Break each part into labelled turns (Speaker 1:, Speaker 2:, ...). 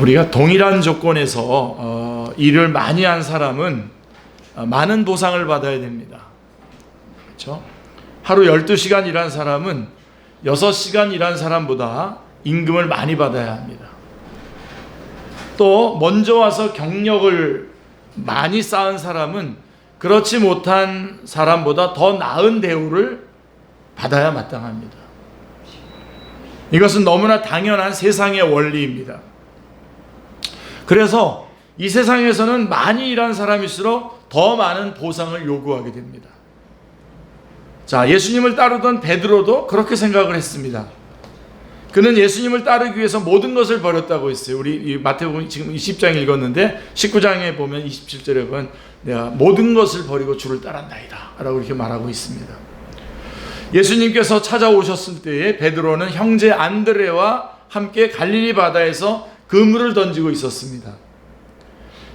Speaker 1: 우리가 동일한 조건에서 일을 많이 한 사람은 많은 보상을 받아야 됩니다. 그렇죠? 하루 12시간 일한 사람은 6시간 일한 사람보다 임금을 많이 받아야 합니다. 또 먼저 와서 경력을 많이 쌓은 사람은 그렇지 못한 사람보다 더 나은 대우를 받아야 마땅합니다. 이것은 너무나 당연한 세상의 원리입니다. 그래서 이 세상에서는 많이 일한 사람일수록 더 많은 보상을 요구하게 됩니다. 자, 예수님을 따르던 베드로도 그렇게 생각을 했습니다. 그는 예수님을 따르기 위해서 모든 것을 버렸다고 했어요. 우리 마태복음 지금 20장 읽었는데 19장에 보면 27절에 보면 내가 모든 것을 버리고 주를 따랐나이다 라고 이렇게 말하고 있습니다. 예수님께서 찾아오셨을 때에 베드로는 형제 안드레와 함께 갈릴리 바다에서 그물을 던지고 있었습니다.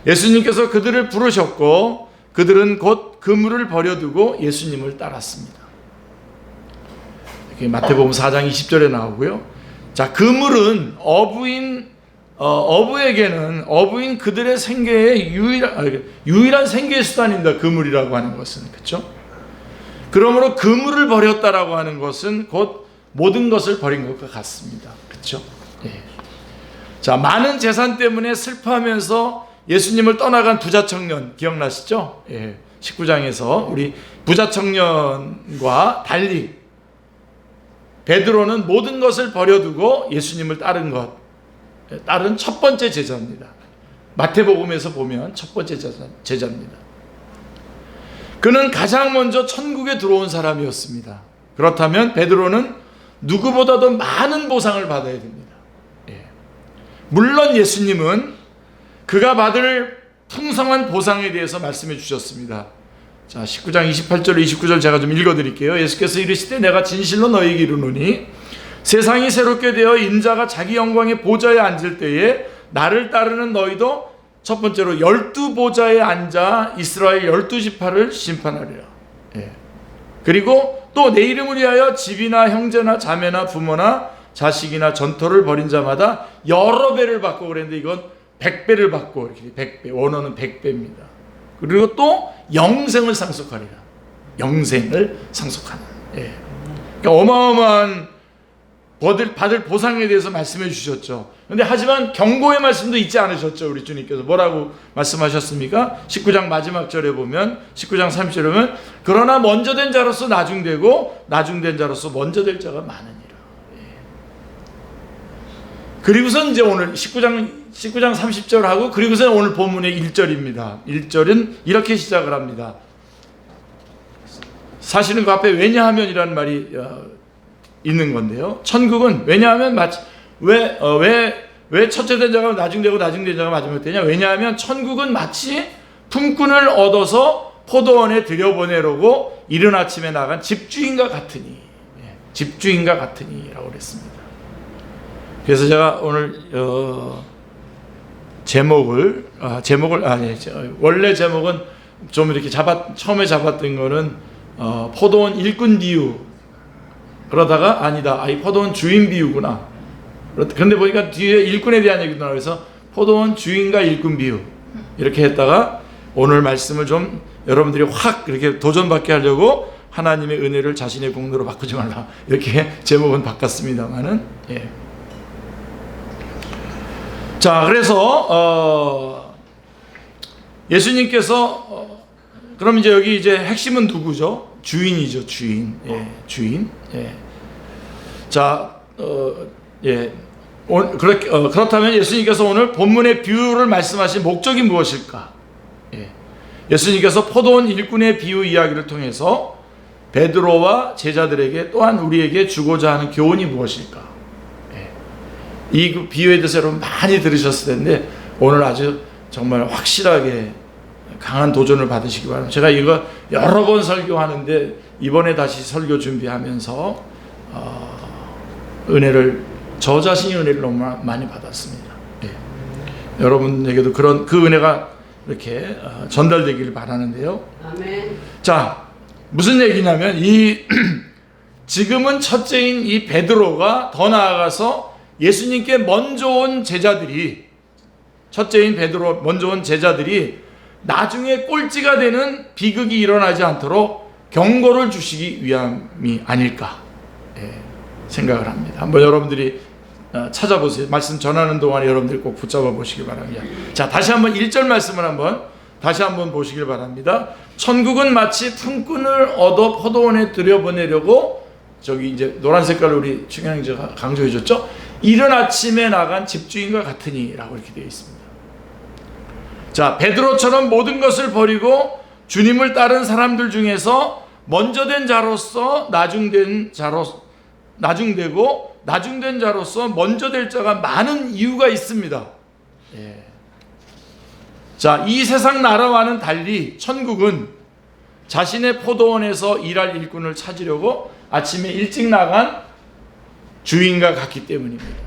Speaker 1: 예수님께서 그들을 부르셨고 그들은 곧 그물을 버려두고 예수님을 따랐습니다. 이렇게 마태복음 4장 20절에 나오고요. 자, 그물은 어부에게는 어부인 그들의 생계의 유일한 생계 수단입니다. 그물이라고 하는 것은. 그렇죠? 그러므로 그물을 버렸다라고 하는 것은 곧 모든 것을 버린 것과 같습니다. 그렇죠? 예. 자, 많은 재산 때문에 슬퍼하면서 예수님을 떠나간 부자 청년 기억나시죠? 예. 19장에서 우리 부자 청년과 달리 베드로는 모든 것을 버려두고 예수님을 따른 첫 번째 제자입니다. 마태복음에서 보면 첫 번째 제자입니다. 그는 가장 먼저 천국에 들어온 사람이었습니다. 그렇다면 베드로는 누구보다도 많은 보상을 받아야 됩니다. 예. 물론 예수님은 그가 받을 풍성한 보상에 대해서 말씀해 주셨습니다. 자, 19장 28절 29절 제가 좀 읽어드릴게요. 예수께서 이르시되 내가 진실로 너희에게 이르노니 세상이 새롭게 되어 인자가 자기 영광의 보좌에 앉을 때에 나를 따르는 너희도 첫 번째로 12보좌에 앉아 이스라엘 12지파를 심판하리라. 예. 그리고 또 내 이름을 위하여 집이나 형제나 자매나 부모나 자식이나 전토를 벌인 자마다 여러 배를 받고 그랬는데 이건 100배를 받고 이렇게 100배, 원어는 100배입니다. 그리고 또 영생을 상속하리라. 영생을 상속하는. 예. 그러니까 어마어마한 받을 보상에 대해서 말씀해 주셨죠. 그런데 하지만 경고의 말씀도 잊지 않으셨죠. 우리 주님께서 뭐라고 말씀하셨습니까? 19장 마지막 절에 보면 19장 30절에 보면 그러나 먼저 된 자로서 나중되고 나중된 자로서 먼저 될 자가 많으니라. 예. 그리고선 이제 오늘 19장 30절하고 그리고서 오늘 본문의 1절입니다. 1절은 이렇게 시작을 합니다. 사실은 그 앞에 왜냐하면이라는 말이 있는 건데요. 천국은 왜냐하면 왜 첫째 된 자가 나중되고 나중된 자가 마지막 되냐? 왜냐하면 천국은 마치 품꾼을 얻어서 포도원에 들여보내려고 이른 아침에 나간 집주인과 같으니, 집주인과 같으니라고 그랬습니다. 그래서 제가 오늘 원래 제목은 좀 이렇게 처음에 잡았던 거는 포도원 일꾼 비유. 그러다가 아니다. 이 포도원 주인 비유구나. 그런데 보니까 뒤에 일꾼에 대한 얘기도 나와요. 그래서 포도원 주인과 일꾼 비유 이렇게 했다가 오늘 말씀을 좀 여러분들이 확 이렇게 도전받게 하려고 하나님의 은혜를 자신의 공로로 바꾸지 말라 이렇게 제목은 바꿨습니다만은 예. 자, 그래서 예수님께서 그럼 이제 여기 이제 핵심은 누구죠? 주인이죠, 주인. 예, 주인. 예. 자, 그렇다면 예수님께서 오늘 본문의 비유를 말씀하신 목적이 무엇일까? 예. 예수님께서 포도원 일꾼의 비유 이야기를 통해서 베드로와 제자들에게 또한 우리에게 주고자 하는 교훈이 무엇일까? 예. 이 비유에 대해서 여러분 많이 들으셨을 텐데 오늘 아주 정말 확실하게 강한 도전을 받으시기 바랍니다. 제가 이거 여러 번 설교하는데 이번에 다시 설교 준비하면서 저 자신이 은혜를 너무 많이 받았습니다. 예. 여러분에게도 그 은혜가 이렇게 전달되기를 바라는데요. 아멘. 자, 무슨 얘기냐면 지금은 첫째인 이 베드로가 더 나아가서 예수님께 먼저 온 제자들이 첫째인 베드로 먼저 온 제자들이 나중에 꼴찌가 되는 비극이 일어나지 않도록 경고를 주시기 위함이 아닐까 생각을 합니다. 한번 여러분들이 찾아보세요. 말씀 전하는 동안에 여러분들이 꼭 붙잡아 보시기 바랍니다. 자, 다시 한번 1절 말씀을 다시 한번 보시길 바랍니다. 천국은 마치 품꾼을 얻어 포도원에 들여보내려고, 저기 이제 노란 색깔로 우리 충현이가 강조해 줬죠. 이른 아침에 나간 집주인과 같으니 라고 이렇게 되어 있습니다. 자, 베드로처럼 모든 것을 버리고 주님을 따른 사람들 중에서 먼저 된 자로서 나중된 자로서 먼저 될 자가 많은 이유가 있습니다. 자, 이 세상 나라와는 달리 천국은 자신의 포도원에서 일할 일꾼을 찾으려고 아침에 일찍 나간 주인과 같기 때문입니다.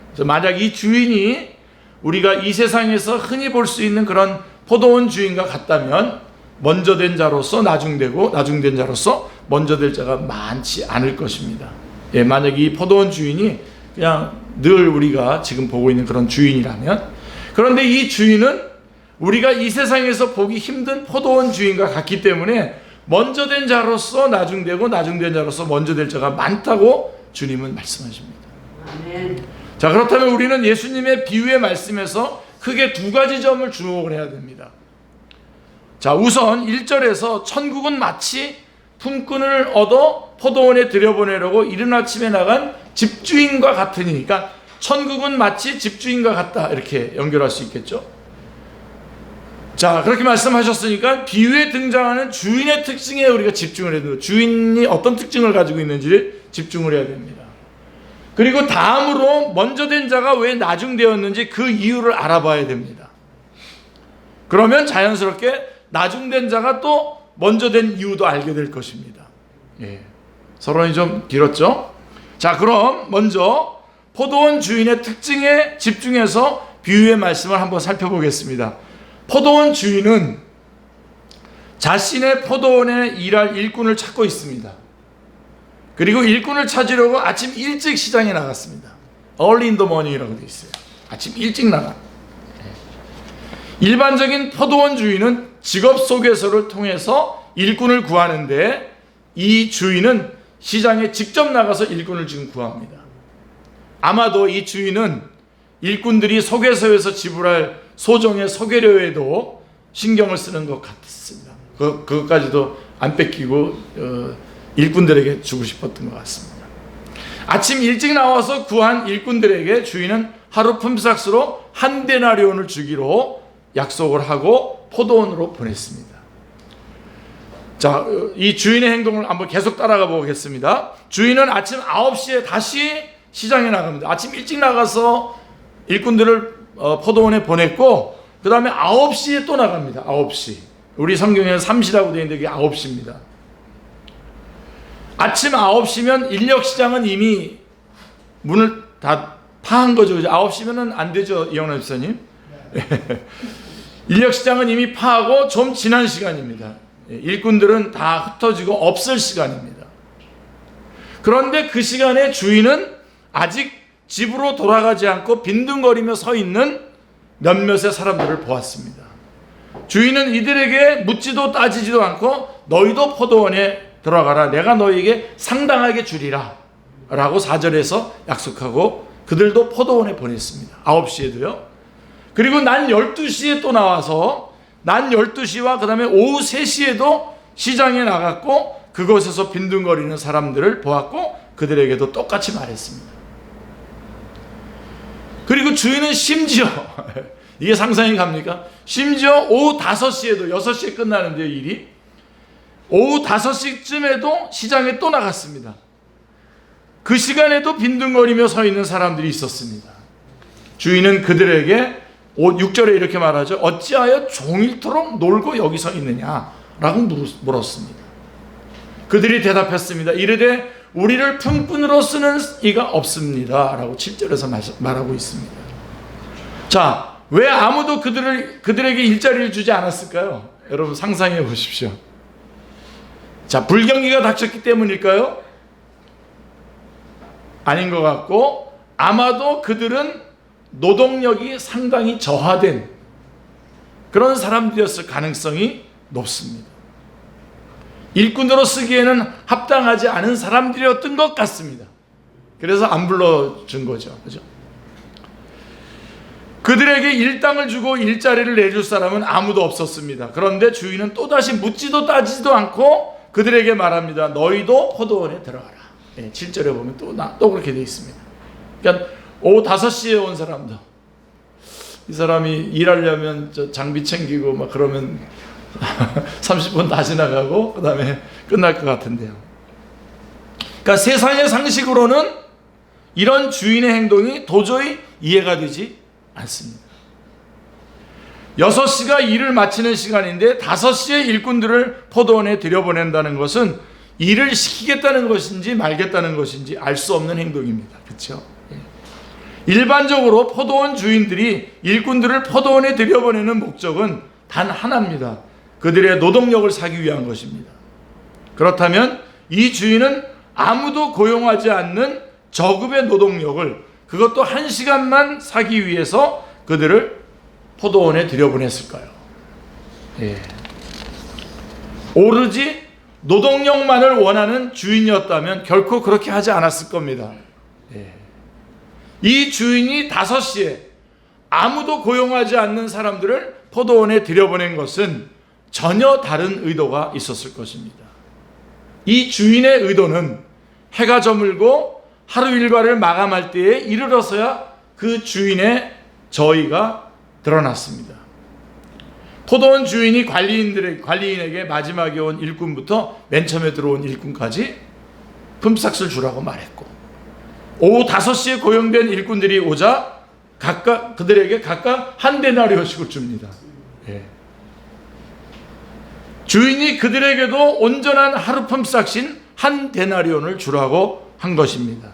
Speaker 1: 그래서 만약 이 주인이 우리가 이 세상에서 흔히 볼 수 있는 그런 포도원 주인과 같다면 먼저 된 자로서 나중된 자로서 먼저 될 자가 많지 않을 것입니다. 만약 이 포도원 주인이 그냥 늘 우리가 지금 보고 있는 그런 주인이라면, 그런데 이 주인은 우리가 이 세상에서 보기 힘든 포도원 주인과 같기 때문에 먼저 된 자로서 나중되고 나중된 자로서 먼저 될 자가 많다고 주님은 말씀하십니다. 아멘. 자, 그렇다면 우리는 예수님의 비유의 말씀에서 크게 두 가지 점을 주목을 해야 됩니다. 자, 우선 1절에서 천국은 마치 품꾼을 얻어 포도원에 들여보내려고 이른 아침에 나간 집주인과 같으니, 그러니까 천국은 마치 집주인과 같다, 이렇게 연결할 수 있겠죠. 자, 그렇게 말씀하셨으니까 비유에 등장하는 주인의 특징에 우리가 집중을 해야 됩니다. 주인이 어떤 특징을 가지고 있는지를 집중을 해야 됩니다. 그리고 다음으로 먼저 된 자가 왜 나중되었는지 그 이유를 알아봐야 됩니다. 그러면 자연스럽게 나중된 자가 또 먼저 된 이유도 알게 될 것입니다. 서론이 좀 길었죠? 자, 그럼 먼저 포도원 주인의 특징에 집중해서 비유의 말씀을 한번 살펴보겠습니다. 포도원 주인은 자신의 포도원에 일할 일꾼을 찾고 있습니다. 그리고 일꾼을 찾으려고 아침 일찍 시장에 나갔습니다. Early in the morning이라고 되어 있어요. 아침 일찍 나가. 일반적인 포도원 주인은 직업 소개서를 통해서 일꾼을 구하는데, 이 주인은 시장에 직접 나가서 일꾼을 지금 구합니다. 아마도 이 주인은 일꾼들이 소개서에서 지불할 소정의 소개료에도 신경을 쓰는 것 같습니다. 그것까지도 안 뺏기고 일꾼들에게 주고 싶었던 것 같습니다. 아침 일찍 나와서 구한 일꾼들에게 주인은 하루 품삯으로 한 데나리온을 주기로 약속을 하고 포도원으로 보냈습니다. 자, 이 주인의 행동을 한번 계속 따라가 보겠습니다. 주인은 아침 9시에 다시 시장에 나갑니다. 아침 일찍 나가서 일꾼들을 포도원에 보냈고, 그 다음에 9시에 또 나갑니다. 9시. 우리 성경에는 3시라고 되어 있는데 그게 9시입니다. 아침 9시면 인력시장은 이미 문을 다 파한 거죠. 9시면은 안 되죠, 이영란 집사님. 인력시장은 이미 파하고 좀 지난 시간입니다. 일꾼들은 다 흩어지고 없을 시간입니다. 그런데 그 시간에 주인은 아직 집으로 돌아가지 않고 빈둥거리며 서 있는 몇몇의 사람들을 보았습니다. 주인은 이들에게 묻지도 따지지도 않고 너희도 포도원에 들어가라, 내가 너희에게 상당하게 주리라 라고 4절에서 약속하고 그들도 포도원에 보냈습니다. 9시에도요. 그리고 난 12시에 또 나와서 난 12시와 그 다음에 오후 3시에도 시장에 나갔고 그곳에서 빈둥거리는 사람들을 보았고 그들에게도 똑같이 말했습니다. 그리고 주인은 심지어 이게 상상이 갑니까? 심지어 오후 5시에도 6시에 끝나는데요, 일이. 오후 5시쯤에도 시장에 또 나갔습니다. 그 시간에도 빈둥거리며 서 있는 사람들이 있었습니다. 주인은 그들에게 6절에 이렇게 말하죠. 어찌하여 종일토록 놀고 여기 서 있느냐? 라고 물었습니다. 그들이 대답했습니다. 이르되 우리를 품꾼으로 쓰는 이가 없습니다. 라고 7절에서 말하고 있습니다. 자, 왜 아무도 그들에게 일자리를 주지 않았을까요? 여러분 상상해 보십시오. 자, 불경기가 닥쳤기 때문일까요? 아닌 것 같고, 아마도 그들은 노동력이 상당히 저하된 그런 사람들이었을 가능성이 높습니다. 일꾼으로 쓰기에는 합당하지 않은 사람들이었던 것 같습니다. 그래서 안 불러준 거죠. 그죠? 그들에게 일당을 주고 일자리를 내줄 사람은 아무도 없었습니다. 그런데 주인은 또다시 묻지도 따지지도 않고 그들에게 말합니다. 너희도 포도원에 들어가라. 7절에 보면 또 그렇게 되어 있습니다. 그러니까 오후 5시에 온 사람도, 이 사람이 일하려면 장비 챙기고 막 그러면 30분 다 지나가고 그 다음에 끝날 것 같은데요. 그러니까 세상의 상식으로는 이런 주인의 행동이 도저히 이해가 되지 않습니다. 6시가 일을 마치는 시간인데 5시에 일꾼들을 포도원에 들여보낸다는 것은 일을 시키겠다는 것인지 말겠다는 것인지 알 수 없는 행동입니다. 그렇죠? 일반적으로 포도원 주인들이 일꾼들을 포도원에 들여보내는 목적은 단 하나입니다. 그들의 노동력을 사기 위한 것입니다. 그렇다면 이 주인은 아무도 고용하지 않는 저급의 노동력을, 그것도 1시간만 사기 위해서 그들을 포도원에 들여보냈을까요? 오로지 노동력만을 원하는 주인이었다면 결코 그렇게 하지 않았을 겁니다. 이 주인이 5시에 아무도 고용하지 않는 사람들을 포도원에 들여보낸 것은 전혀 다른 의도가 있었을 것입니다. 이 주인의 의도는 해가 저물고 하루 일과를 마감할 때에 이르러서야 그 주인의 저의가 드러났습니다. 포도원 주인이 관리인에게 마지막에 온 일꾼부터 맨 처음에 들어온 일꾼까지 품삯을 주라고 말했고, 오후 5시에 고용된 일꾼들이 오자 그들에게 각각 한 데나리오씩을 줍니다. 주인이 그들에게도 온전한 하루 품삯인 한 데나리온을 주라고 한 것입니다.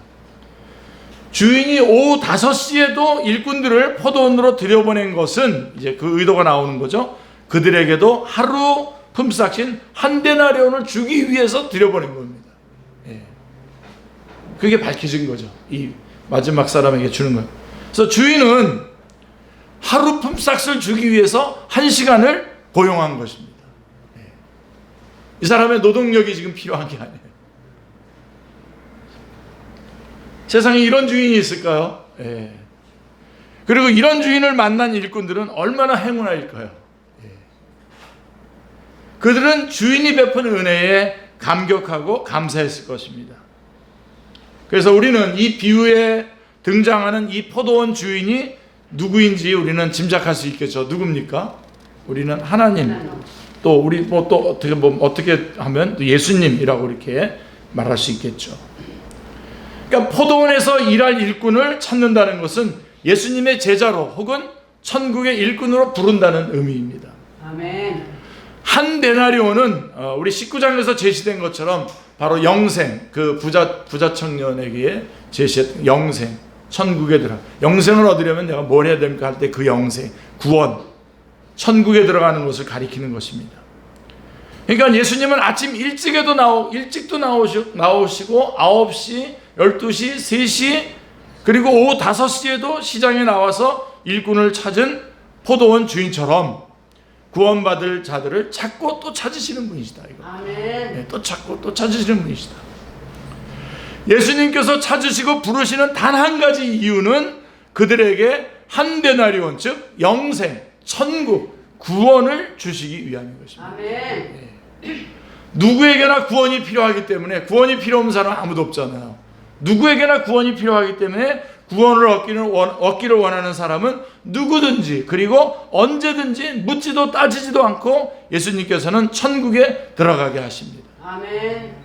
Speaker 1: 주인이 오후 5시에도 일꾼들을 포도원으로 들여보낸 것은 이제 그 의도가 나오는 거죠. 그들에게도 하루 품삯인 한 데나리온을 주기 위해서 들여보낸 겁니다. 그게 밝혀진 거죠. 이 마지막 사람에게 주는 거예요. 그래서 주인은 하루 품삯을 주기 위해서 1시간을 고용한 것입니다. 이 사람의 노동력이 지금 필요한 게 아니에요. 세상에 이런 주인이 있을까요? 그리고 이런 주인을 만난 일꾼들은 얼마나 행운아일까요? 그들은 주인이 베푼 은혜에 감격하고 감사했을 것입니다. 그래서 우리는 이 비유에 등장하는 이 포도원 주인이 누구인지 우리는 짐작할 수 있겠죠. 누굽니까? 우리는 하나님, 또 우리 또 어떻게 하면 또 예수님이라고 이렇게 말할 수 있겠죠. 그러니까 포도원에서 일할 일꾼을 찾는다는 것은 예수님의 제자로 혹은 천국의 일꾼으로 부른다는 의미입니다.
Speaker 2: 아멘.
Speaker 1: 한 데나리온은 우리 19장에서 제시된 것처럼 바로 영생, 그 부자 청년에게 제시했던 영생, 천국에 들어가. 영생을 얻으려면 내가 뭘 해야 됩니까 할 때 그 영생, 구원, 천국에 들어가는 것을 가리키는 것입니다. 그러니까 예수님은 아침 일찍도 나오시고 9시, 12시, 3시, 그리고 오후 5시에도 시장에 나와서 일꾼을 찾은 포도원 주인처럼 구원받을 자들을 찾고 또 찾으시는 분이시다. 이거.
Speaker 2: 아멘.
Speaker 1: 또 찾고 또 찾으시는 분이시다. 예수님께서 찾으시고 부르시는 단 한 가지 이유는 그들에게 한 데나리온, 즉 영생, 천국, 구원을 주시기 위함인 것입니다.
Speaker 2: 아멘.
Speaker 1: 누구에게나 구원이 필요하기 때문에, 구원이 필요 없는 사람은 아무도 없잖아요. 누구에게나 구원이 필요하기 때문에 구원을 얻기를 원하는 사람은 누구든지, 그리고 언제든지 묻지도 따지지도 않고 예수님께서는 천국에 들어가게 하십니다.
Speaker 2: 아멘.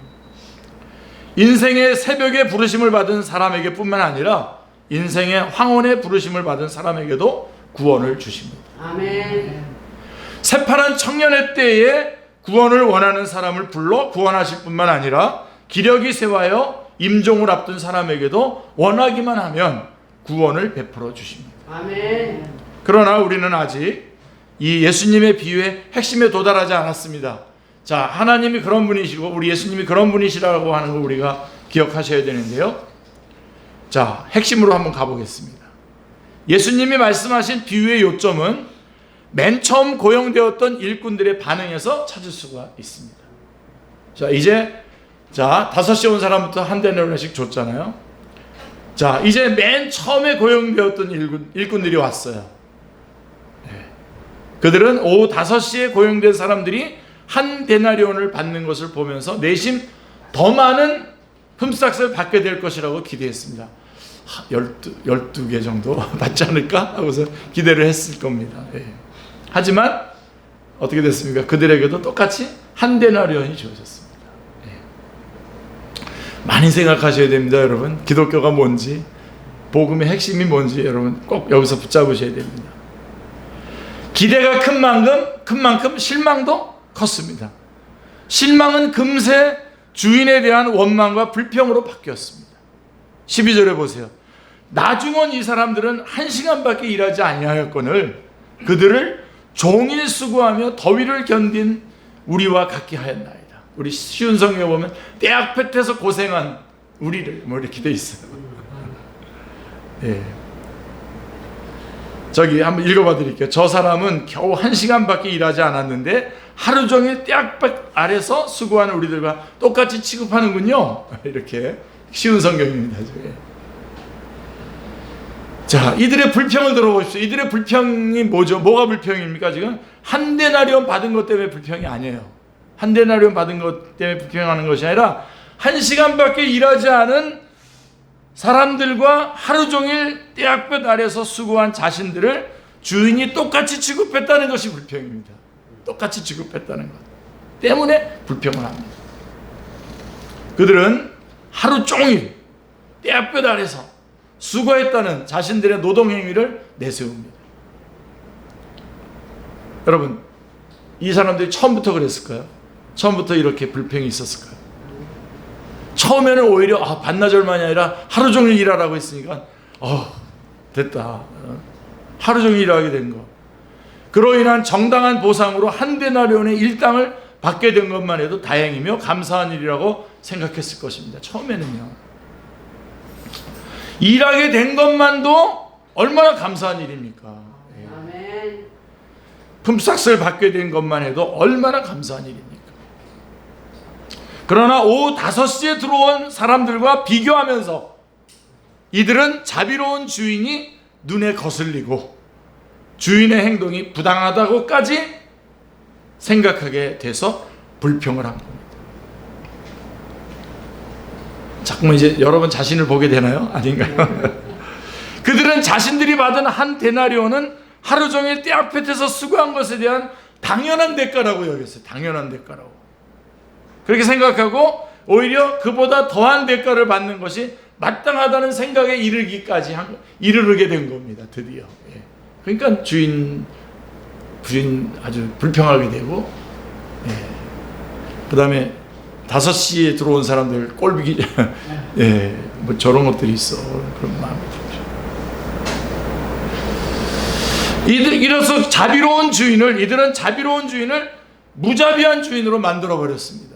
Speaker 1: 인생의 새벽에 부르심을 받은 사람에게 뿐만 아니라 인생의 황혼의 부르심을 받은 사람에게도 구원을 주십니다.
Speaker 2: 아멘.
Speaker 1: 새파란 청년의 때에 구원을 원하는 사람을 불러 구원하실 뿐만 아니라 기력이 쇠하여 임종을 앞둔 사람에게도 원하기만 하면 구원을 베풀어 주십니다.
Speaker 2: 아멘.
Speaker 1: 그러나 우리는 아직 이 예수님의 비유의 핵심에 도달하지 않았습니다. 자, 하나님이 그런 분이시고 우리 예수님이 그런 분이시라고 하는 걸 우리가 기억하셔야 되는데요. 자, 핵심으로 한번 가보겠습니다. 예수님이 말씀하신 비유의 요점은 맨 처음 고용되었던 일꾼들의 반응에서 찾을 수가 있습니다. 자, 이제 5시에 온 사람부터 한 데나리온씩 줬잖아요. 자, 이제 맨 처음에 고용되었던 일꾼들이 왔어요. 그들은 오후 5시에 고용된 사람들이 한 데나리온을 받는 것을 보면서 내심 더 많은 품삯을 받게 될 것이라고 기대했습니다. 12개 정도 받지 않을까 하고서 기대를 했을 겁니다. 하지만 어떻게 됐습니까? 그들에게도 똑같이 한 데나리온이 주어졌습니다. 많이 생각하셔야 됩니다, 여러분. 기독교가 뭔지, 복음의 핵심이 뭔지 여러분 꼭 여기서 붙잡으셔야 됩니다. 기대가 큰 만큼 실망도 컸습니다. 실망은 금세 주인에 대한 원망과 불평으로 바뀌었습니다. 12절에 보세요. 나중은 이 사람들은 1시간밖에 일하지 아니하였거늘 그들을 종일 수고하며 더위를 견딘 우리와 같게 하였나이다. 우리 쉬운 성경에 보면 때 앞에서 고생한 우리를 이렇게 돼 있어요. 저기 한번 읽어봐 드릴게요. 저 사람은 겨우 1시간밖에 일하지 않았는데 하루 종일 떼약볕 아래서 수고하는 우리들과 똑같이 취급하는군요. 이렇게 쉬운 성경입니다. 자, 이들의 불평을 들어보십시오. 이들의 불평이 뭐죠? 뭐가 불평입니까? 지금 한 데나리온 받은 것 때문에 불평이 아니에요. 한 데나리온 받은 것 때문에 불평하는 것이 아니라 1시간밖에 일하지 않은 사람들과 하루 종일 떼약볕 아래서 수고한 자신들을 주인이 똑같이 취급했다는 것이 불평입니다. 똑같이 취급했다는 것 때문에 불평을 합니다. 그들은 하루 종일 떼약볕 아래서 수고했다는 자신들의 노동행위를 내세웁니다. 여러분, 이 사람들이 처음부터 그랬을까요? 처음부터 이렇게 불평이 있었을까요? 처음에는 오히려 반나절만이 아니라 하루 종일 일하라고 했으니까 됐다. 하루 종일 일하게 된 거. 그로 인한 정당한 보상으로 한 데나리온의 일당을 받게 된 것만 해도 다행이며 감사한 일이라고 생각했을 것입니다. 처음에는요. 일하게 된 것만도 얼마나 감사한 일입니까?
Speaker 2: 아멘.
Speaker 1: 품삯을 받게 된 것만 해도 얼마나 감사한 일입니까? 그러나 오후 5시에 들어온 사람들과 비교하면서 이들은 자비로운 주인이 눈에 거슬리고 주인의 행동이 부당하다고까지 생각하게 돼서 불평을 한 겁니다. 자꾸만 이제 여러분 자신을 보게 되나요? 아닌가요? 그들은 자신들이 받은 한 데나리온은 하루 종일 떼약볕에서 수고한 것에 대한 당연한 대가라고 여겼어요. 당연한 대가라고. 그렇게 생각하고 오히려 그보다 더한 대가를 받는 것이 마땅하다는 생각에 이르게 된 겁니다. 드디어. 그러니까 부인 아주 불평하게 되고, 그 다음에 5시에 들어온 사람들 꼴보기, 뭐 저런 것들이 있어. 그런 마음이 들죠. 이래서 이들은 자비로운 주인을 무자비한 주인으로 만들어 버렸습니다.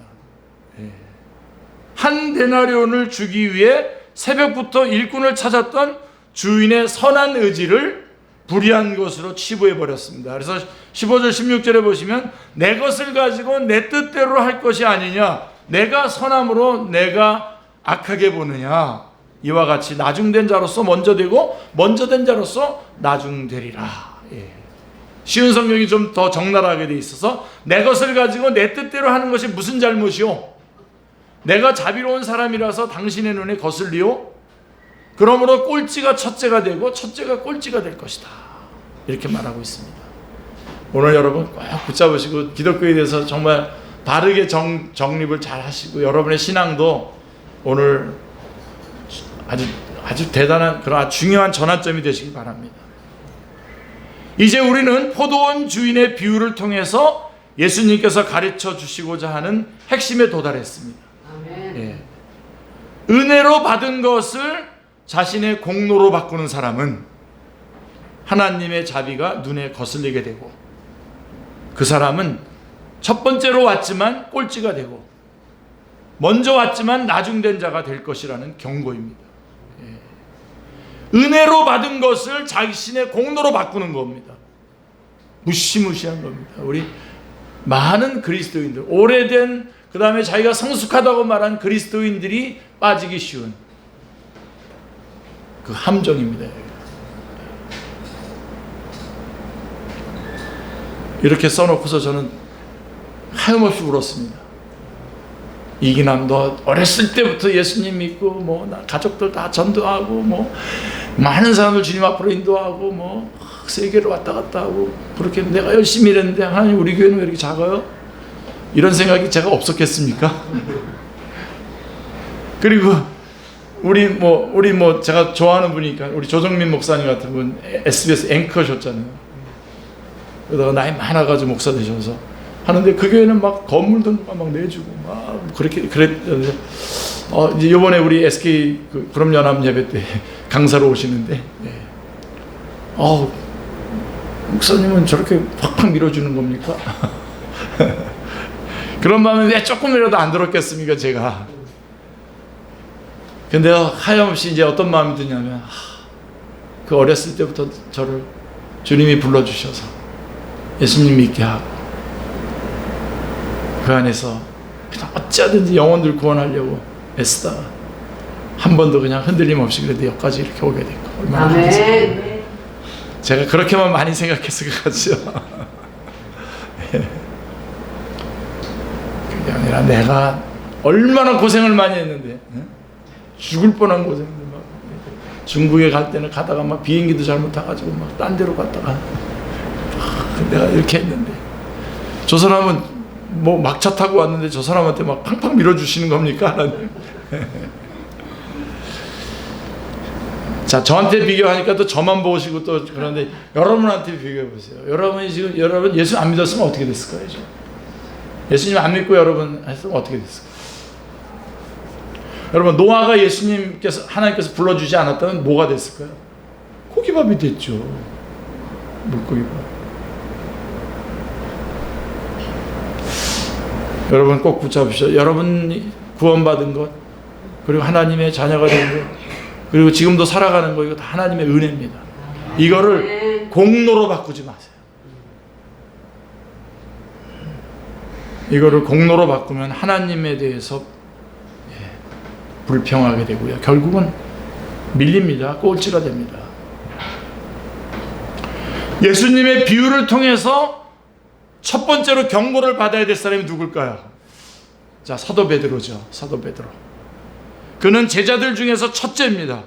Speaker 1: 한 데나리온을 주기 위해 새벽부터 일꾼을 찾았던 주인의 선한 의지를 불의한 것으로 치부해 버렸습니다. 그래서 15절 16절에 보시면 내 것을 가지고 내 뜻대로 할 것이 아니냐, 내가 선함으로 내가 악하게 보느냐, 이와 같이 나중된 자로서 먼저 되고 먼저 된 자로서 나중되리라. 쉬운 성경이 좀 더 적나라하게 돼 있어서 내 것을 가지고 내 뜻대로 하는 것이 무슨 잘못이요? 내가 자비로운 사람이라서 당신의 눈에 거슬리요? 그러므로 꼴찌가 첫째가 되고 첫째가 꼴찌가 될 것이다. 이렇게 말하고 있습니다. 오늘 여러분 꼭 붙잡으시고 기독교에 대해서 정말 바르게 정립을 잘 하시고 여러분의 신앙도 오늘 아주 대단한 그런 중요한 전환점이 되시기 바랍니다. 이제 우리는 포도원 주인의 비유를 통해서 예수님께서 가르쳐 주시고자 하는 핵심에 도달했습니다.
Speaker 2: 아멘.
Speaker 1: 은혜로 받은 것을 자신의 공로로 바꾸는 사람은 하나님의 자비가 눈에 거슬리게 되고, 그 사람은 첫 번째로 왔지만 꼴찌가 되고 먼저 왔지만 나중된 자가 될 것이라는 경고입니다. 은혜로 받은 것을 자신의 공로로 바꾸는 겁니다. 무시무시한 겁니다. 우리 많은 그리스도인들, 오래된 그 다음에 자기가 성숙하다고 말한 그리스도인들이 빠지기 쉬운 그 함정입니다. 이렇게 써놓고서 저는 하염없이 울었습니다. 이기남, 너 어렸을 때부터 예수님 믿고 나 가족들 다 전도하고 많은 사람들 주님 앞으로 인도하고 세계로 왔다 갔다 하고 그렇게 내가 열심히 일했는데 하나님 우리 교회는 왜 이렇게 작아요? 이런 생각이 제가 없었겠습니까? 그리고 우리 제가 좋아하는 분이니까 우리 조정민 목사님 같은 분 SBS 앵커셨잖아요. 그러다가 나이 많아가지고 목사 되셔서 하는데 그 교회는 막 건물도 막 내주고 막 그렇게 그랬는데 이제 이번에 우리 SK 구름연합 예배 때 강사로 오시는데 목사님은 저렇게 팍팍 밀어주는 겁니까? 그런 마음에 왜 조금이라도 안 들었겠습니까 제가. 근데 하염없이 이제 어떤 마음이 드냐면 그 어렸을 때부터 저를 주님이 불러주셔서 예수님 믿게 하고 그 안에서 그냥 어찌하든지 영혼들 구원하려고 애쓰다가 한 번도 그냥 흔들림 없이 그래도 여기까지 이렇게 오게 됐고 얼마나 감사해요. 제가 그렇게만 많이 생각했을 것 같죠. 그게 아니라 내가 얼마나 고생을 많이 했는데 죽을 뻔한 고생들 막 중국에 갈 때는 가다가 막 비행기도 잘못 타가지고 막 딴 데로 갔다가 내가 이렇게 했는데 저 사람은 막차 타고 왔는데 저 사람한테 막 팡팡 밀어주시는 겁니까? 하나님. 자, 저한테 비교하니까 또 저만 보시고 또 그런데 여러분한테 비교해 보세요. 여러분 예수 안 믿었으면 어떻게 됐을까요? 예수님 안 믿고 여러분 했으면 어떻게 됐을까요? 여러분 노아가 하나님께서 불러주지 않았다면 뭐가 됐을까요? 고기밥이 됐죠. 물고기밥. 여러분 꼭 붙잡으십시오. 여러분이 구원받은 것, 그리고 하나님의 자녀가 된 것, 그리고 지금도 살아가는 거, 이거 다 하나님의 은혜입니다. 이거를 공로로 바꾸지 마세요. 이거를 공로로 바꾸면 하나님에 대해서 불평하게 되고요. 결국은 밀립니다. 꼴찌가 됩니다. 예수님의 비유를 통해서 첫 번째로 경고를 받아야 될 사람이 누굴까요? 자, 사도 베드로죠. 사도 베드로. 그는 제자들 중에서 첫째입니다.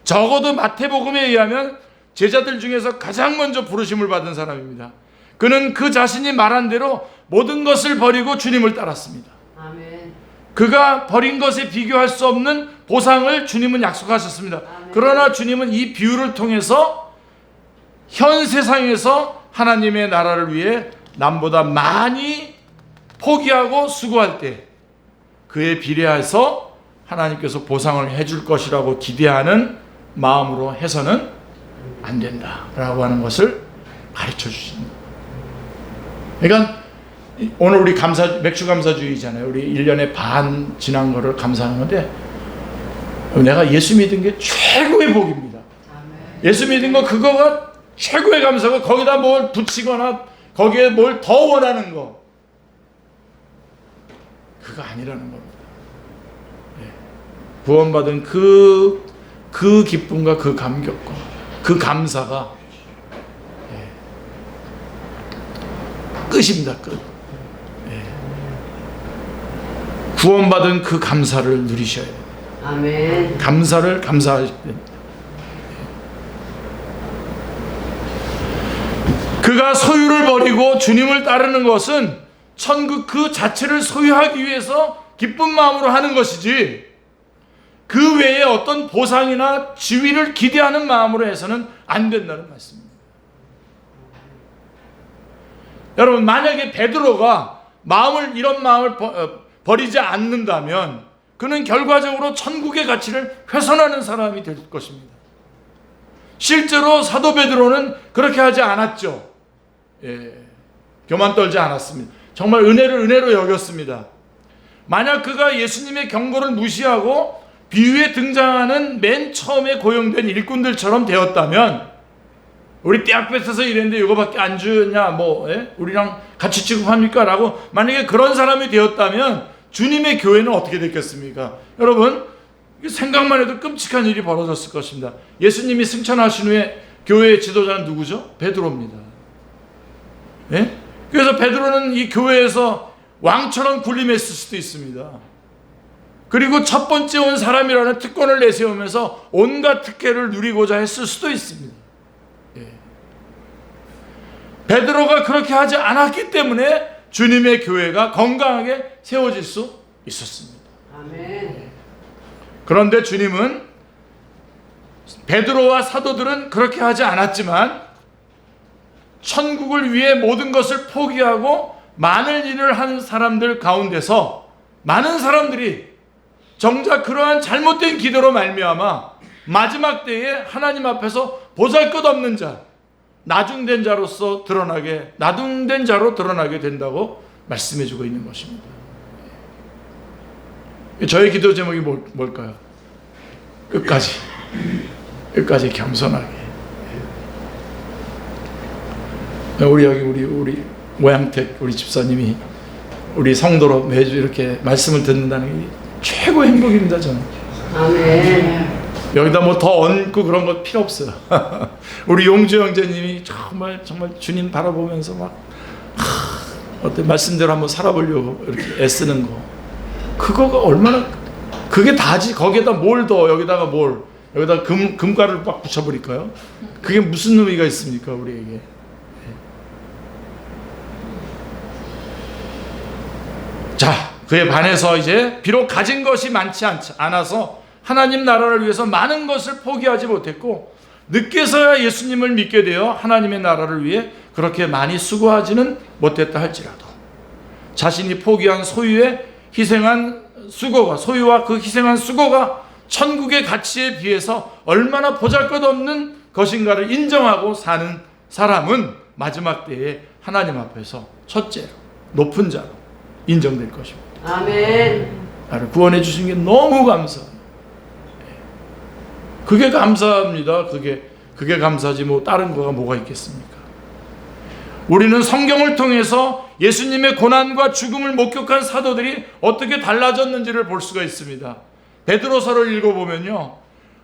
Speaker 1: 적어도 마태복음에 의하면 제자들 중에서 가장 먼저 부르심을 받은 사람입니다. 그는 그 자신이 말한 대로 모든 것을 버리고 주님을 따랐습니다.
Speaker 2: 아멘.
Speaker 1: 그가 버린 것에 비교할 수 없는 보상을 주님은 약속하셨습니다.
Speaker 2: 아멘.
Speaker 1: 그러나 주님은 이 비유를 통해서 현 세상에서 하나님의 나라를 위해 남보다 많이 포기하고 수고할 때 그에 비례해서 하나님께서 보상을 해줄 것이라고 기대하는 마음으로 해서는 안 된다라고 하는 것을 가르쳐 주십니다. 그러니까 오늘 우리 맥주 감사주의잖아요. 우리 1년에 반 지난 거를 감사하는 건데 내가 예수 믿은 게 최고의 복입니다. 예수 믿은 거 그거가 최고의 감사고 거기다 뭘 붙이거나 거기에 뭘 더 원하는 거 그거 아니라는 겁니다. 구원받은 그 기쁨과 그 감격과 그 감사가 끝입니다. 끝. 구원받은 그 감사를 누리셔야 돼요.
Speaker 2: 아멘.
Speaker 1: 감사하실 때 그가 소유를 버리고 주님을 따르는 것은 천국 그 자체를 소유하기 위해서 기쁜 마음으로 하는 것이지 그 외에 어떤 보상이나 지위를 기대하는 마음으로 해서는 안 된다는 말씀입니다. 여러분 만약에 베드로가 이런 마음을 버리지 않는다면 그는 결과적으로 천국의 가치를 훼손하는 사람이 될 것입니다. 실제로 사도 베드로는 그렇게 하지 않았죠. 교만 떨지 않았습니다. 정말 은혜를 은혜로 여겼습니다. 만약 그가 예수님의 경고를 무시하고 비유에 등장하는 맨 처음에 고용된 일꾼들처럼 되었다면, 우리 떼약 뺏어서 이랬는데 이거밖에 안 주냐, 뭐 우리랑 같이 취급합니까? 라고 만약에 그런 사람이 되었다면 주님의 교회는 어떻게 됐겠습니까? 여러분, 생각만 해도 끔찍한 일이 벌어졌을 것입니다. 예수님이 승천하신 후에 교회의 지도자는 누구죠? 베드로입니다. 예? 그래서 베드로는 이 교회에서 왕처럼 군림했을 수도 있습니다. 그리고 첫 번째 온 사람이라는 특권을 내세우면서 온갖 특혜를 누리고자 했을 수도 있습니다. 예. 베드로가 그렇게 하지 않았기 때문에 주님의 교회가 건강하게 세워질 수 있었습니다.
Speaker 2: 아멘.
Speaker 1: 그런데 주님은 베드로와 사도들은 그렇게 하지 않았지만 천국을 위해 모든 것을 포기하고 많은 일을 한 사람들 가운데서 많은 사람들이 정작 그러한 잘못된 기도로 말미암아 마지막 때에 하나님 앞에서 보잘것없는 자, 나중된 자로 드러나게 된다고 말씀해주고 있는 것입니다. 저의 기도 제목이 뭘까요? 끝까지 겸손하게. 우리 여기 우리 모양택 우리 집사님이 우리 성도로 매주 이렇게 말씀을 듣는다는 게 최고의 행복입니다. 저는.
Speaker 2: 아멘.
Speaker 1: 여기다 뭐 더 얹고 그런 거 필요 없어요. 우리 용주 형제님이 정말 주님 바라보면서 막 어떤 말씀대로 한번 살아보려고 이렇게 애쓰는 거, 그거가 얼마나, 그게 다지. 거기에다 뭘 더, 여기다가 금가루를 막 붙여버릴까요? 그게 무슨 의미가 있습니까, 우리에게? 자, 그에 반해서 이제 비록 가진 것이 많지 않아서 하나님 나라를 위해서 많은 것을 포기하지 못했고, 늦게서야 예수님을 믿게 되어 하나님의 나라를 위해 그렇게 많이 수고하지는 못했다 할지라도 자신이 포기한 소유와 그 희생한 수고가 천국의 가치에 비해서 얼마나 보잘것없는 것인가를 인정하고 사는 사람은 마지막 때에 하나님 앞에서 첫째로 높은 자로 인정될 것입니다.
Speaker 2: 아멘.
Speaker 1: 나를 구원해 주신 게 너무 감사합니다. 그게 감사합니다. 그게 감사지 뭐 다른 거가 뭐가 있겠습니까? 우리는 성경을 통해서 예수님의 고난과 죽음을 목격한 사도들이 어떻게 달라졌는지를 볼 수가 있습니다. 베드로서를 읽어보면요,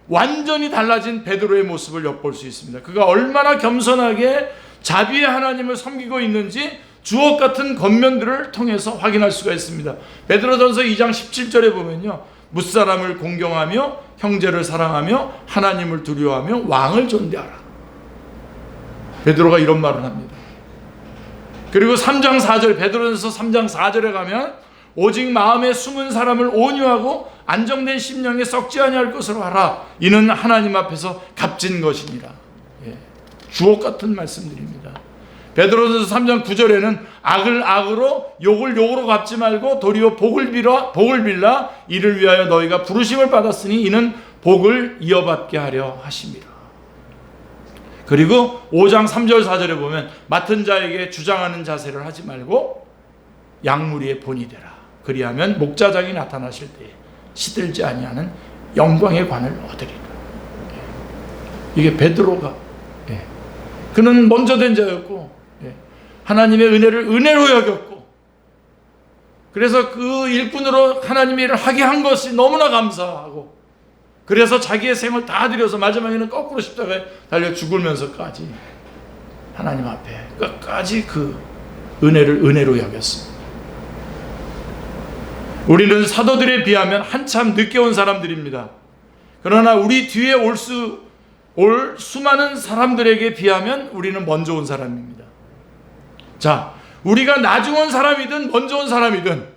Speaker 1: 완전히 달라진 베드로의 모습을 엿볼 수 있습니다. 그가 얼마나 겸손하게 자비의 하나님을 섬기고 있는지 주옥 같은 겉면들을 통해서 확인할 수가 있습니다. 베드로전서 2장 17절에 보면요, 무사람을 공경하며 형제를 사랑하며 하나님을 두려워하며 왕을 존대하라. 베드로가 이런 말을 합니다. 그리고 3장 4절, 베드로전서 3장 4절에 가면 오직 마음에 숨은 사람을 온유하고 안정된 심령에 썩지 아니할 것으로 하라. 이는 하나님 앞에서 값진 것이니라. 예, 주옥 같은 말씀들입니다. 베드로전서 3장 9절에는 악을 악으로 욕을 욕으로 갚지 말고 도리어 복을 빌라 이를 위하여 너희가 부르심을 받았으니 이는 복을 이어받게 하려 하심이라. 그리고 5장 3절 4절에 보면 맡은 자에게 주장하는 자세를 하지 말고 양무리의 본이 되라. 그리하면 목자장이 나타나실 때에 시들지 아니하는 영광의 관을 얻으리라. 이게 베드로가, 그는 먼저 된 자였고 하나님의 은혜를 은혜로 여겼고, 그래서 그 일꾼으로 하나님의 일을 하게 한 것이 너무나 감사하고, 그래서 자기의 생을 다 들여서 마지막에는 거꾸로 십자가에 달려 죽으면서까지 하나님 앞에 끝까지 그 은혜를 은혜로 여겼습니다. 우리는 사도들에 비하면 한참 늦게 온 사람들입니다. 그러나 우리 뒤에 올 수많은 사람들에게 비하면 우리는 먼저 온 사람입니다. 자, 우리가 나중 온 사람이든 먼저 온 사람이든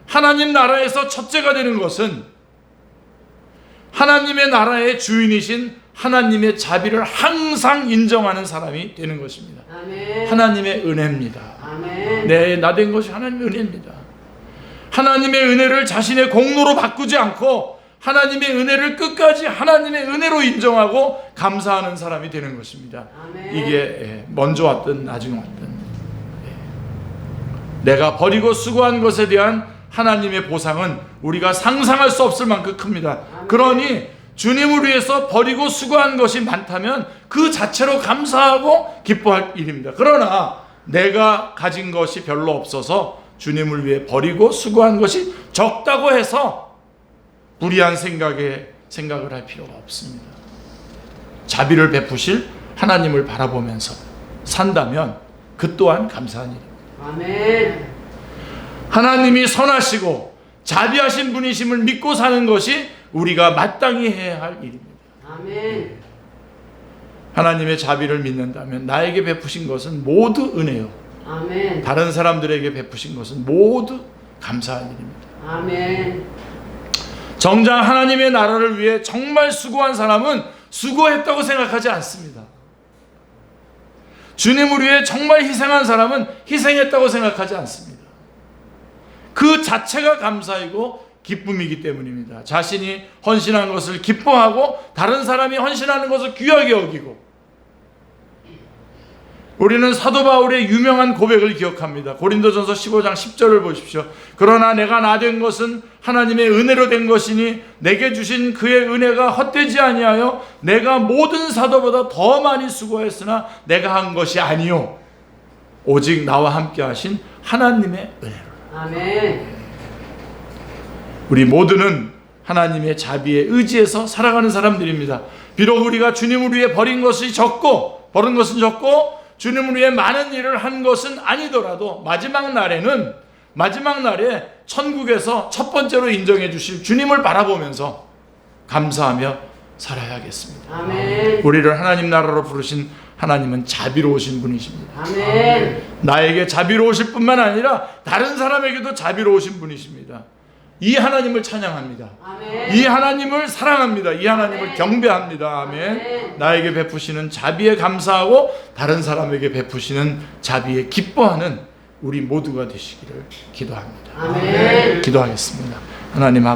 Speaker 1: 하나님 나라에서 첫째가 되는 것은 하나님의 나라의 주인이신 하나님의 자비를 항상 인정하는 사람이 되는 것입니다.
Speaker 2: 아멘.
Speaker 1: 하나님의 은혜입니다.
Speaker 2: 아멘.
Speaker 1: 나 된 것이 하나님의 은혜입니다. 하나님의 은혜를 자신의 공로로 바꾸지 않고 하나님의 은혜를 끝까지 하나님의 은혜로 인정하고 감사하는 사람이 되는 것입니다.
Speaker 2: 아멘.
Speaker 1: 이게 먼저 왔든 나중에 왔든 내가 버리고 수고한 것에 대한 하나님의 보상은 우리가 상상할 수 없을 만큼 큽니다. 그러니 주님을 위해서 버리고 수고한 것이 많다면 그 자체로 감사하고 기뻐할 일입니다. 그러나 내가 가진 것이 별로 없어서 주님을 위해 버리고 수고한 것이 적다고 해서 불의한 생각을 할 필요가 없습니다. 자비를 베푸실 하나님을 바라보면서 산다면 그 또한 감사한 일입니다.
Speaker 2: 아멘.
Speaker 1: 하나님이 선하시고 자비하신 분이심을 믿고 사는 것이 우리가 마땅히 해야 할 일입니다.
Speaker 2: 아멘.
Speaker 1: 하나님의 자비를 믿는다면 나에게 베푸신 것은 모두 은혜요.
Speaker 2: 아멘.
Speaker 1: 다른 사람들에게 베푸신 것은 모두 감사한 일입니다.
Speaker 2: 아멘.
Speaker 1: 정작 하나님의 나라를 위해 정말 수고한 사람은 수고했다고 생각하지 않습니다. 주님을 위해 정말 희생한 사람은 희생했다고 생각하지 않습니다. 그 자체가 감사이고 기쁨이기 때문입니다. 자신이 헌신한 것을 기뻐하고 다른 사람이 헌신하는 것을 귀하게 여기고, 우리는 사도 바울의 유명한 고백을 기억합니다. 고린도전서 15장 10절을 보십시오. 그러나 내가 나 된 것은 하나님의 은혜로 된 것이니 내게 주신 그의 은혜가 헛되지 아니하여 내가 모든 사도보다 더 많이 수고했으나 내가 한 것이 아니요 오직 나와 함께 하신 하나님의 은혜로.
Speaker 2: 아멘.
Speaker 1: 우리 모두는 하나님의 자비에 의지해서 살아가는 사람들입니다. 비록 우리가 주님을 위해 버린 것은 적고 주님을 위해 많은 일을 한 것은 아니더라도 마지막 날에 천국에서 첫 번째로 인정해 주실 주님을 바라보면서 감사하며 살아야겠습니다.
Speaker 2: 아멘.
Speaker 1: 우리를 하나님 나라로 부르신 하나님은 자비로우신 분이십니다.
Speaker 2: 아멘.
Speaker 1: 나에게 자비로우실 뿐만 아니라 다른 사람에게도 자비로우신 분이십니다. 이 하나님을 찬양합니다.
Speaker 2: 아멘.
Speaker 1: 이 하나님을 사랑합니다. 이 하나님을
Speaker 2: 아멘.
Speaker 1: 경배합니다. 아멘.
Speaker 2: 아멘.
Speaker 1: 나에게 베푸시는 자비에 감사하고 다른 사람에게 베푸시는 자비에 기뻐하는 우리 모두가 되시기를 기도합니다.
Speaker 2: 아멘.
Speaker 1: 기도하겠습니다. 하나님